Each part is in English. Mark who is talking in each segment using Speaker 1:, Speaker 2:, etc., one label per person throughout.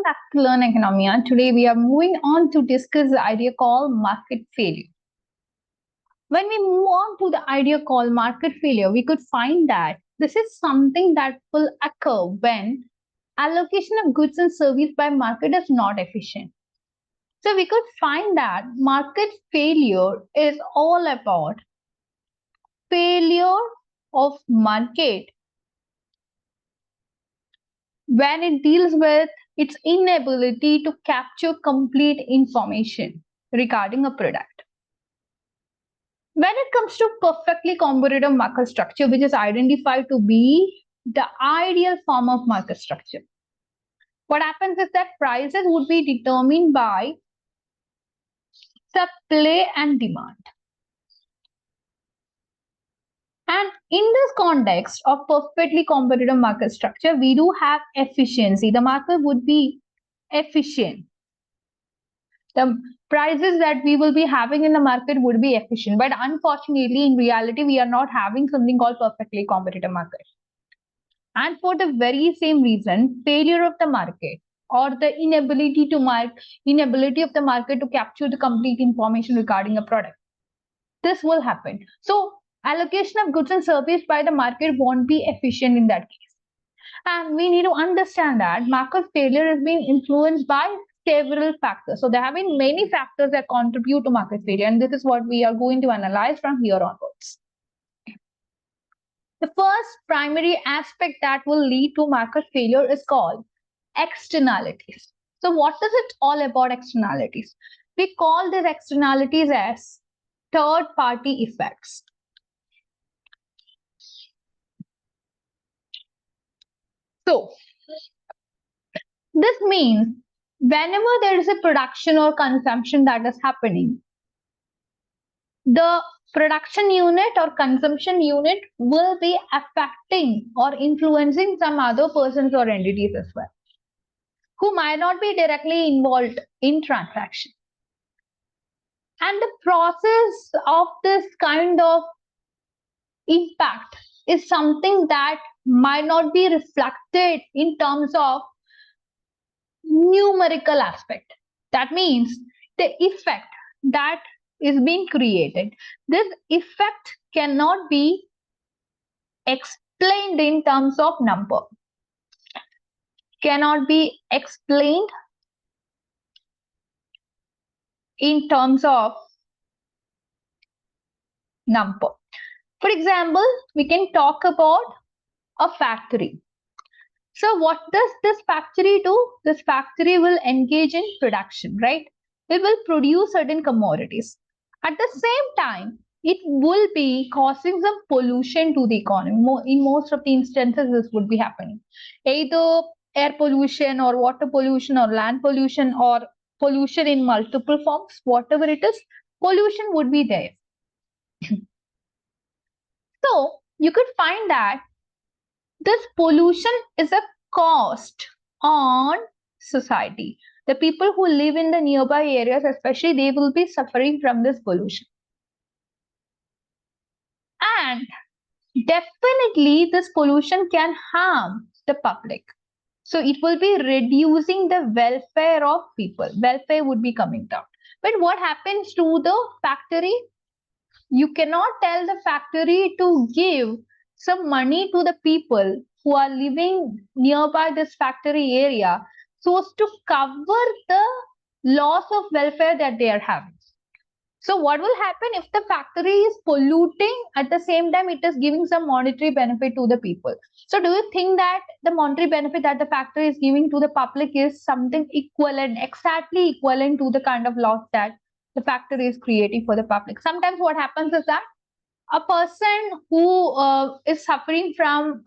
Speaker 1: back to Learn Economia. Today we are moving on to discuss the idea called market failure. When we move on to the idea called market failure, we could find that this is something that will occur when allocation of goods and service by market is not efficient. So we could find that market failure is all about failure of market when it deals with its inability to capture complete information regarding a product. When it comes to perfectly competitive market structure, which is identified to be the ideal form of market structure, what happens is that prices would be determined by supply and demand. And in this context of perfectly competitive market structure, we do have efficiency. The market would be efficient. The prices that we will be having in the market would be efficient. But unfortunately, in reality, we are not having something called perfectly competitive market. And for the very same reason, failure of the market or the inability of the market to capture the complete information regarding a product, this will happen. So allocation of goods and service by the market won't be efficient in that case. And we need to understand that market failure is being influenced by several factors. So there have been many factors that contribute to market failure, and this is what we are going to analyze from here onwards. The first primary aspect that will lead to market failure is called externalities. So what is it all about externalities? We call these externalities as third-party effects. So this means whenever there is a production or consumption that is happening, the production unit or consumption unit will be affecting or influencing some other persons or entities as well, who might not be directly involved in transaction. And the process of this kind of impact is something that might not be reflected in terms of numerical aspect. That means the effect that is being created, this effect cannot be explained in terms of number, cannot be explained in terms of number. For example, we can talk about a factory. So what does this factory do? This factory will engage in production, right? It will produce certain commodities. At the same time, it will be causing some pollution to the economy. In most of the instances, this would be happening. Either air pollution or water pollution or land pollution or pollution in multiple forms, whatever it is, pollution would be there. So you could find that this pollution is a cost on society. The people who live in the nearby areas, especially, they will be suffering from this pollution. And definitely this pollution can harm the public. So it will be reducing the welfare of people. Welfare would be coming down. But what happens to the factory? You cannot tell the factory to give some money to the people who are living nearby this factory area so as to cover the loss of welfare that they are having. So what will happen if the factory is polluting, at the same time it is giving some monetary benefit to the people? So do you think that the monetary benefit that the factory is giving to the public is something equivalent, exactly equivalent to the kind of loss that the factory is creating for the public? Sometimes what happens is that a person who is suffering from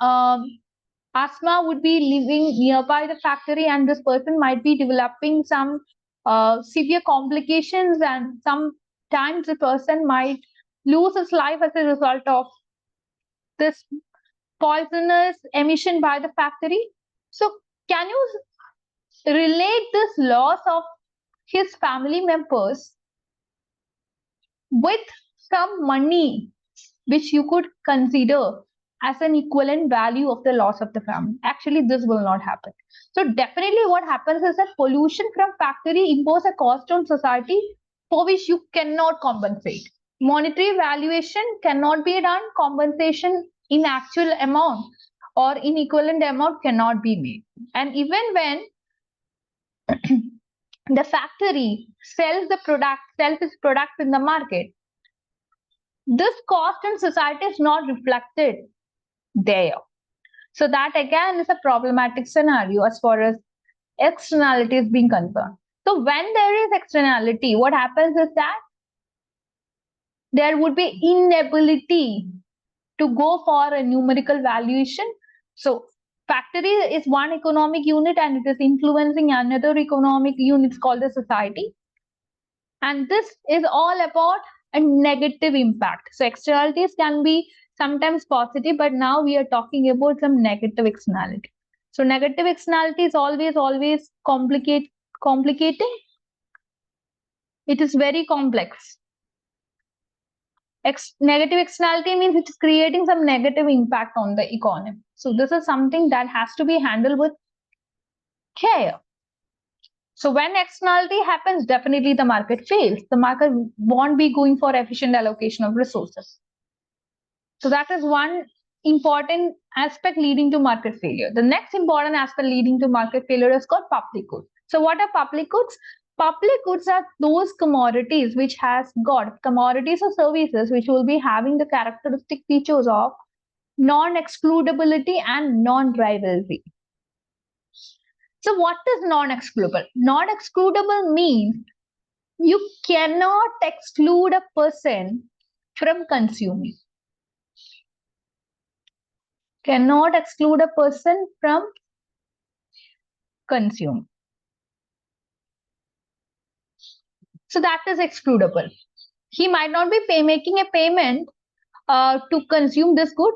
Speaker 1: asthma would be living nearby the factory, and this person might be developing some severe complications, and sometimes the person might lose his life as a result of this poisonous emission by the factory. So can you relate this loss of his family members with some money which you could consider as an equivalent value of the loss of the family. Actually, this will not happen. So definitely what happens is that pollution from factory impose a cost on society for which you cannot compensate. Monetary valuation cannot be done. Compensation in actual amount or in equivalent amount cannot be made. And even when the factory sells its products in the market, this cost in society is not reflected there. So that again is a problematic scenario as far as externality is being concerned. So when there is externality, what happens is that there would be inability to go for a numerical valuation. So factory is one economic unit and it is influencing another economic unit called the society. And this is all about a negative impact. So externalities can be sometimes positive, but now we are talking about some negative externality. So negative externality is always complicating. It is very complex. Negative externality means it is creating some negative impact on the economy. So this is something that has to be handled with care. So when externality happens, definitely the market fails. The market won't be going for efficient allocation of resources. So that is one important aspect leading to market failure. The next important aspect leading to market failure is called public goods. So what are public goods? Public goods are those commodities which has got commodities or services which will be having the characteristic features of non-excludability and non-rivalry. So what is non-excludable? Non-excludable means you cannot exclude a person from consuming. Cannot exclude a person from consume. So that is excludable. He might not be making a payment to consume this good,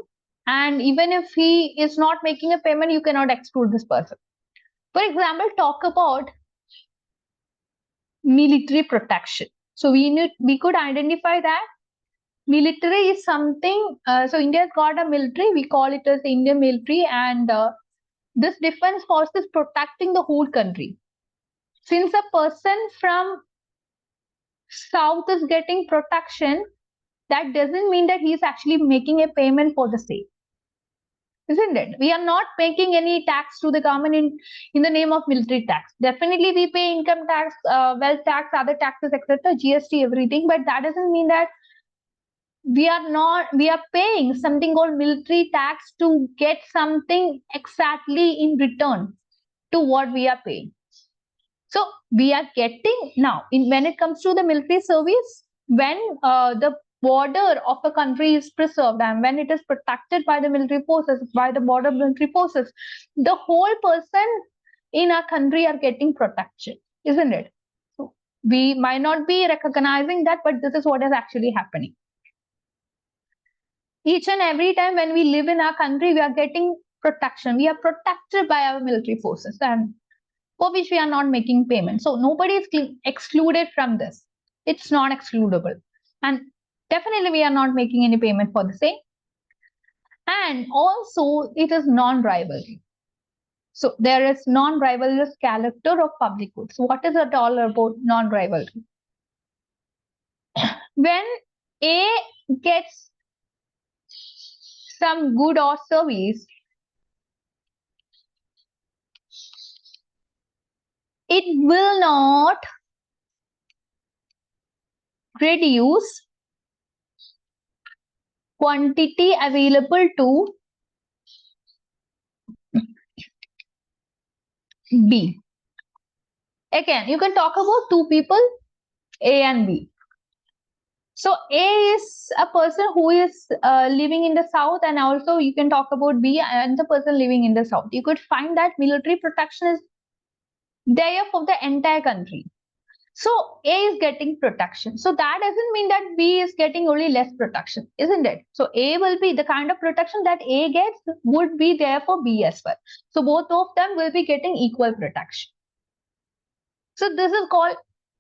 Speaker 1: and even if he is not making a payment, you cannot exclude this person. For example, talk about military protection. So we could identify that military is something. So India's got a military. We call it as the Indian military, and this defense force is protecting the whole country. Since a person from South is getting protection, that doesn't mean that he is actually making a payment for the same. Isn't it? We are not making any tax to the government in the name of military tax. Definitely we pay income tax, wealth tax, other taxes, etc., GST, everything, but that doesn't mean that we are paying something called military tax to get something exactly in return to what we are paying. So we are getting now when it comes to the military service, when the border of a country is preserved and when it is protected by the military forces, by the border military forces, the whole person in our country are getting protection, isn't it? So we might not be recognizing that, but this is what is actually happening. Each and every time when we live in our country, we are getting protection. We are protected by our military forces and for which we are not making payment. So nobody is excluded from this. It's not excludable. And definitely we are not making any payment for the same. And also it is non-rivalry. So there is non-rivalrous character of public goods. So what is it all about non-rivalry? When A gets some good or service, it will not reduce quantity available to B. Again, you can talk about two people, A and B. So A is a person who is living in the south, and also you can talk about B and the person living in the south. You could find that military protection is there for the entire country. So A is getting protection. So that doesn't mean that B is getting only less protection, isn't it? So A will be the kind of protection that A gets would be there for B as well. So both of them will be getting equal protection. So this is called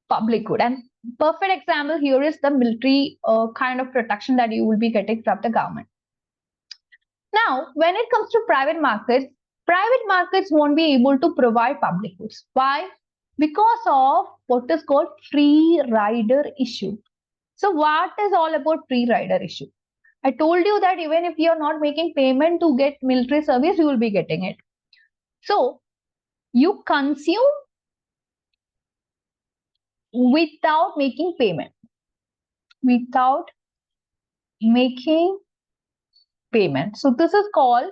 Speaker 1: public good, and perfect example here is the military kind of protection that you will be getting from the government. Now, when it comes to private markets won't be able to provide public goods. Why? Because of what is called free rider issue. So what is all about free rider issue? I told you that even if you're not making payment to get military service, you will be getting it. So you consume without making payment. Without making payment. So this is called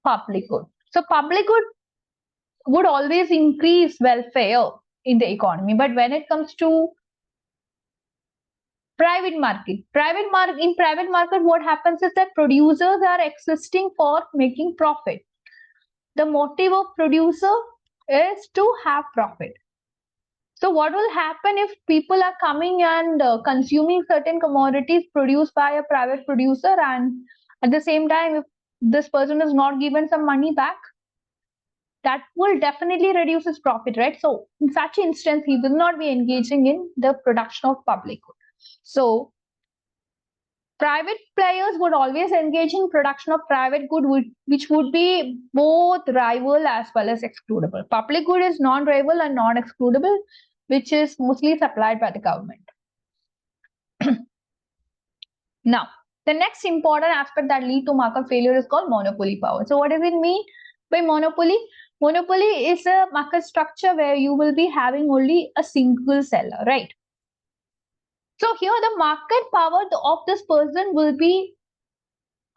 Speaker 1: public good. So public good would always increase welfare in the economy. But when it comes to private market, in private market, what happens is that producers are existing for making profit. The motive of producer is to have profit. So what will happen if people are coming and consuming certain commodities produced by a private producer, and at the same time, if this person is not given some money back, that will definitely reduce his profit, right? So in such instance, he will not be engaging in the production of public good. So private players would always engage in production of private good, which would be both rival as well as excludable. Public good is non-rival and non-excludable, which is mostly supplied by the government. Now, the next important aspect that lead to market failure is called monopoly power. So what does it mean by monopoly? Monopoly is a market structure where you will be having only a single seller, right? So here the market power of this person will be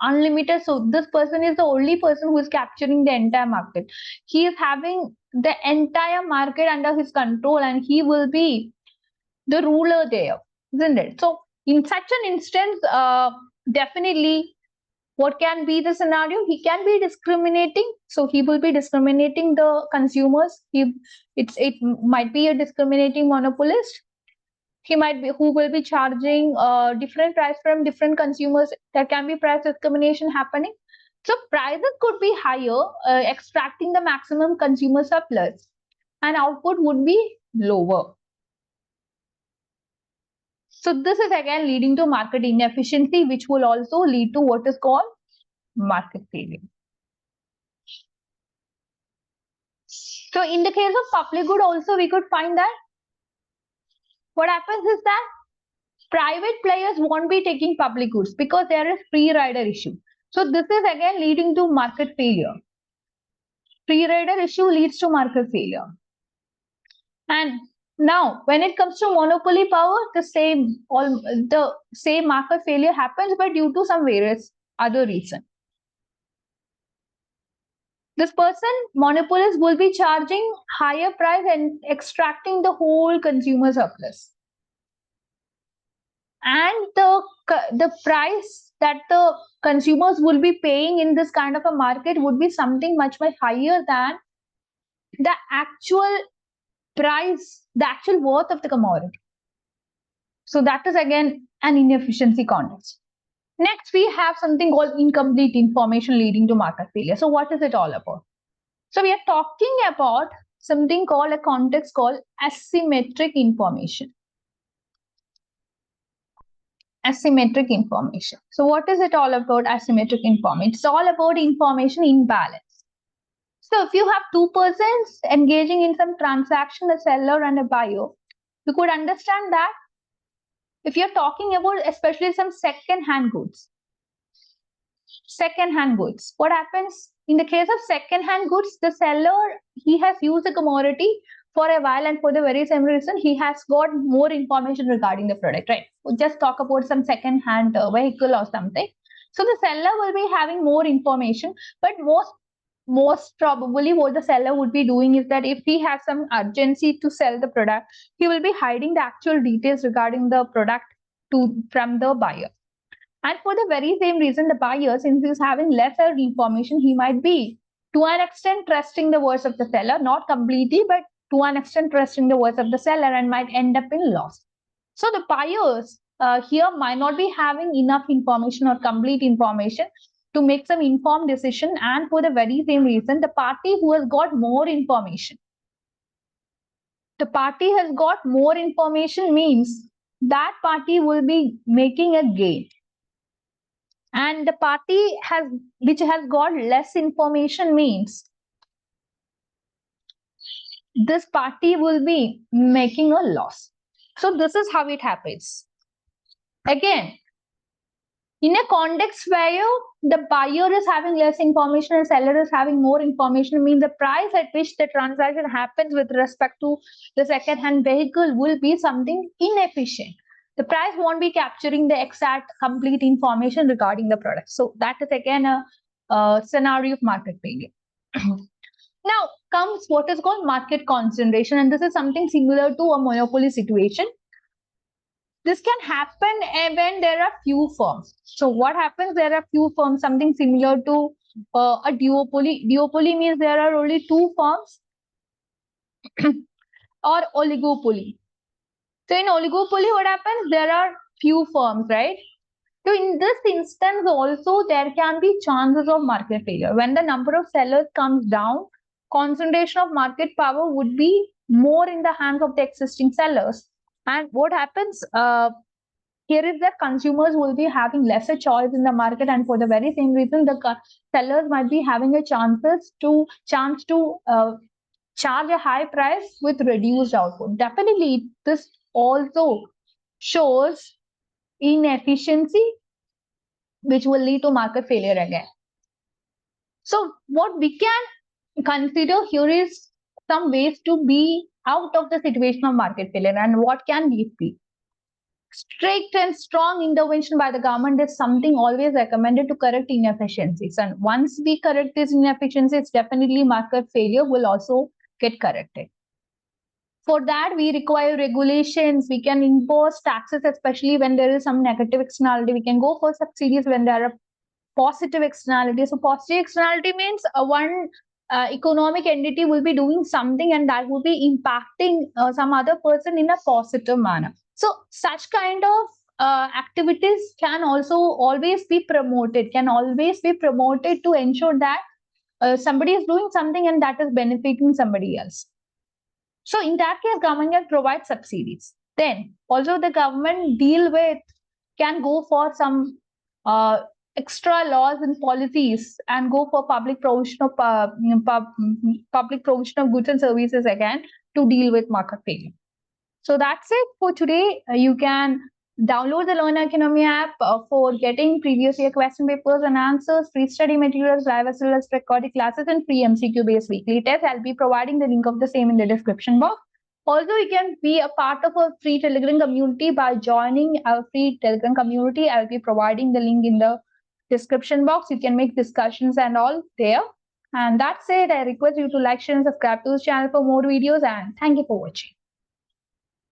Speaker 1: unlimited. So this person is the only person who is capturing the entire market. He is having the entire market under his control and he will be the ruler there, isn't it? So in such an instance, definitely what can be the scenario? He can be discriminating. So he will be discriminating the consumers. It might be a discriminating monopolist. He might be who will be charging different price from different consumers. There can be price discrimination happening. So prices could be higher, extracting the maximum consumer surplus, and output would be lower. So this is again leading to market inefficiency, which will also lead to what is called market failure. So in the case of public good also, we could find that what happens is that private players won't be taking public goods because there is free rider issue. So this is again leading to market failure. Free rider issue leads to market failure. And now when it comes to monopoly power, the same market failure happens, but due to some various other reason. This person, monopolist, will be charging higher price and extracting the whole consumer surplus. And the price that the consumers will be paying in this kind of a market would be something much higher than the actual price, the actual worth of the commodity. So that is again an inefficiency context. Next, we have something called incomplete information leading to market failure. So what is it all about? So we are talking about something called a context called asymmetric information. Asymmetric information. So what is it all about, asymmetric information? It's all about information imbalance. So if you have two persons engaging in some transaction, a seller and a buyer, you could understand that if you're talking about especially some second-hand goods, what happens in the case of second-hand goods? The seller, he has used the commodity for a while, and for the very same reason, he has got more information regarding the product, right? We'll just talk about some second-hand vehicle or something. So the seller will be having more information, but most probably what the seller would be doing is that if he has some urgency to sell the product, he will be hiding the actual details regarding the product from the buyer. And for the very same reason, the buyer, since he's having lesser information, he might be to an extent trusting the words of the seller, not completely, but to an extent trusting the words of the seller, and might end up in loss. So the buyers here might not be having enough information or complete information to make some informed decision, and for the very same reason, the party who has got more information, means that party will be making a gain. and the party which has got less information means this party will be making a loss. So this is how it happens. Again, in a context where the buyer is having less information and seller is having more information, means the price at which the transaction happens with respect to the second-hand vehicle will be something inefficient. The price won't be capturing the exact complete information regarding the product. So that is again a scenario of market failure. Now comes what is called market concentration, and this is something similar to a monopoly situation. This can happen when there are few firms. So what happens? There are few firms, something similar to a duopoly. Duopoly means there are only two firms or oligopoly. So in oligopoly, what happens? There are few firms, right? So in this instance also, there can be chances of market failure. When the number of sellers comes down, concentration of market power would be more in the hands of the existing sellers. And what happens? Here is that consumers will be having lesser choice in the market, and for the very same reason, the sellers might be having a chance to charge a high price with reduced output. Definitely, this also shows inefficiency, which will lead to market failure again. So, what we can consider here is some ways to be out of the situation of market failure, and what can these be? Strict and strong intervention by the government is something always recommended to correct inefficiencies. And once we correct these inefficiencies, definitely market failure will also get corrected. For that, we require regulations. We can impose taxes, especially when there is some negative externality. We can go for subsidies when there are positive externalities. So positive externality means one economic entity will be doing something and that will be impacting some other person in a positive manner. So such kind of activities can also always be promoted, to ensure that somebody is doing something and that is benefiting somebody else. So in that case, government can provide subsidies. Then also the government can go for some extra laws and policies and go for public provision of public provision of goods and services again to deal with market failure. So that's it for today. You can download the Oikonomia app for getting previous year question papers and answers, free study materials, live as well as recorded classes, and free MCQ based weekly tests. I'll be providing the link of the same in the description box. Also, you can be a part of a free Telegram community by joining our free Telegram community. I'll be providing the link in the description box. You can make discussions and all there. And that's it. I request you to like, share, and subscribe to this channel for more videos. And thank you for watching.